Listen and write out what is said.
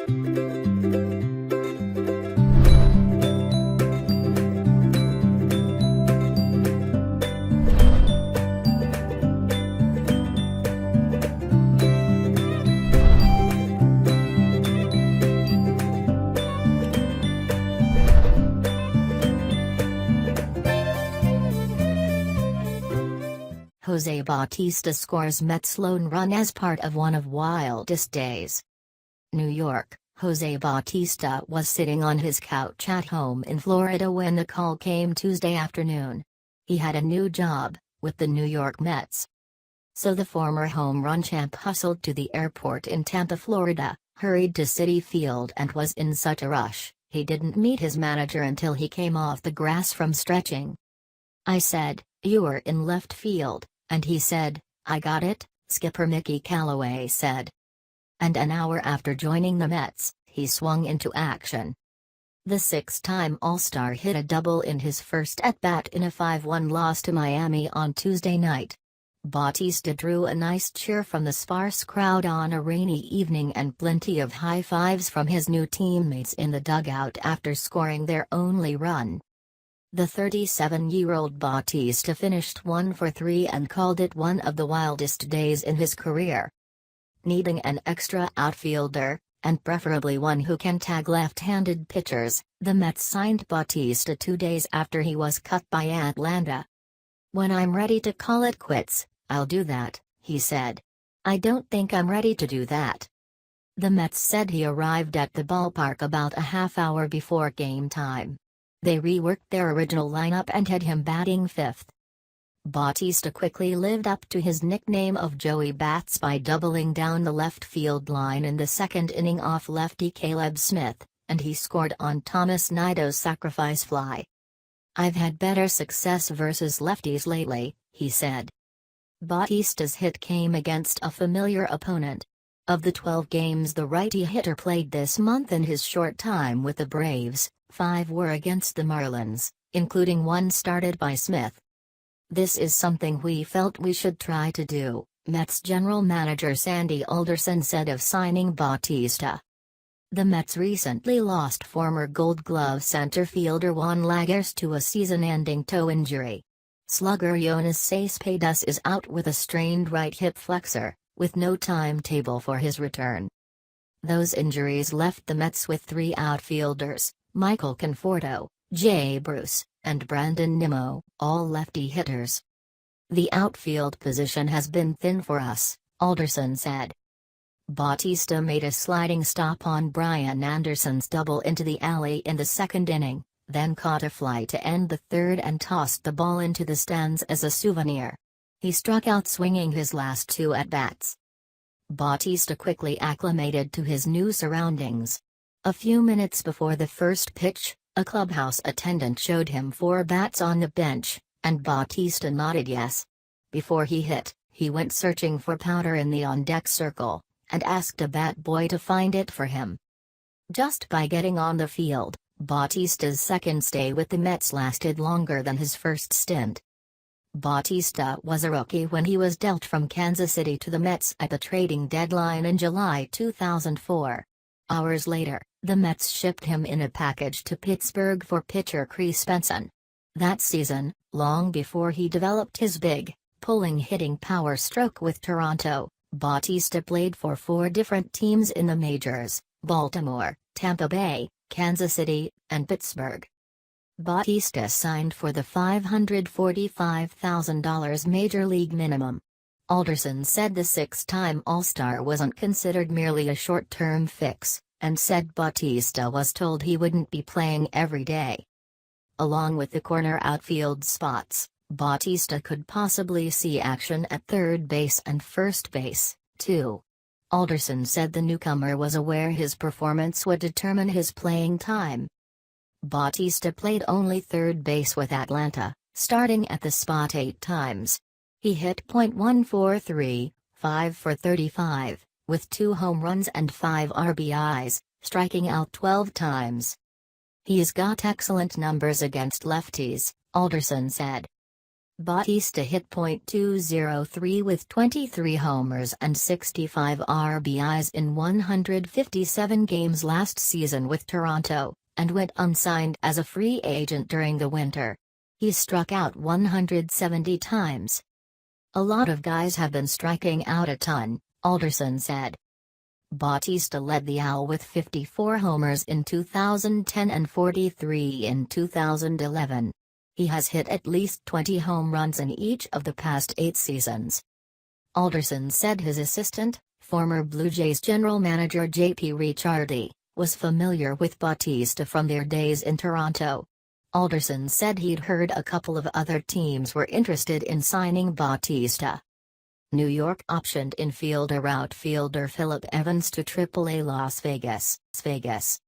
Jose Bautista scores Mets' lone run as part of one of wildest days. New York, Jose Bautista was sitting on his couch at home in Florida when the call came Tuesday afternoon. He had a new job, with the New York Mets. So the former home run champ hustled to the airport in Tampa, Florida, hurried to Citi Field and was in such a rush, he didn't meet his manager until he came off the grass from stretching. "I said, you were in left field, and he said, I got it," skipper Mickey Callaway said. And an hour after joining the Mets, he swung into action. The six-time All-Star hit a double in his first at-bat in a 5-1 loss to Miami on Tuesday night. Bautista drew a nice cheer from the sparse crowd on a rainy evening and plenty of high fives from his new teammates in the dugout after scoring their only run. The 37-year-old Bautista finished 1 for 3 and called it one of the wildest days in his career. Needing an extra outfielder, and preferably one who can tag left-handed pitchers, the Mets signed Bautista 2 days after he was cut by Atlanta. "When I'm ready to call it quits, I'll do that," he said. "I don't think I'm ready to do that." The Mets said he arrived at the ballpark about a half hour before game time. They reworked their original lineup and had him batting fifth. Bautista quickly lived up to his nickname of Joey Bats by doubling down the left field line in the second inning off lefty Caleb Smith, and he scored on Thomas Nido's sacrifice fly. "I've had better success versus lefties lately," he said. Bautista's hit came against a familiar opponent. Of the 12 games the righty hitter played this month in his short time with the Braves, 5 were against the Marlins, including one started by Smith. "This is something we felt we should try to do," Mets general manager Sandy Alderson said of signing Bautista. The Mets recently lost former Gold Glove center fielder Juan Lagares to a season-ending toe injury. Slugger Jonas Cespedes is out with a strained right hip flexor, with no timetable for his return. Those injuries left the Mets with 3 outfielders, Michael Conforto, Jay Bruce, and Brandon Nimmo, all lefty hitters. "The outfield position has been thin for us," Alderson said. Bautista made a sliding stop on Brian Anderson's double into the alley in the second inning, then caught a fly to end the third and tossed the ball into the stands as a souvenir. He struck out swinging his last 2 at-bats. Bautista quickly acclimated to his new surroundings. A few minutes before the first pitch, a clubhouse attendant showed him 4 bats on the bench, and Bautista nodded yes. Before he hit, he went searching for powder in the on-deck circle, and asked a bat boy to find it for him. Just by getting on the field, Bautista's second stay with the Mets lasted longer than his first stint. Bautista was a rookie when he was dealt from Kansas City to the Mets at the trading deadline in July 2004. Hours later, the Mets shipped him in a package to Pittsburgh for pitcher Chris Benson. That season, long before he developed his big, pulling hitting power stroke with Toronto, Bautista played for 4 different teams in the majors: Baltimore, Tampa Bay, Kansas City, and Pittsburgh. Bautista signed for the $545,000 major league minimum. Alderson said the 6-time All-Star wasn't considered merely a short-term fix, and said Bautista was told he wouldn't be playing every day. Along with the corner outfield spots, Bautista could possibly see action at third base and first base, too. Alderson said the newcomer was aware his performance would determine his playing time. Bautista played only third base with Atlanta, starting at the spot 8 times. He hit .143, 5 for 35, with 2 home runs and 5 RBIs, striking out 12 times. "He's got excellent numbers against lefties," Alderson said. Bautista hit .203 with 23 homers and 65 RBIs in 157 games last season with Toronto, and went unsigned as a free agent during the winter. He struck out 170 times. "A lot of guys have been striking out a ton," Alderson said. Bautista led the AL with 54 homers in 2010 and 43 in 2011. He has hit at least 20 home runs in each of the past 8 seasons. Alderson said his assistant, former Blue Jays general manager J.P. Ricciardi, was familiar with Bautista from their days in Toronto. Alderson said he'd heard a couple of other teams were interested in signing Bautista. New York optioned infielder outfielder Phillip Evans to AAA Las Vegas.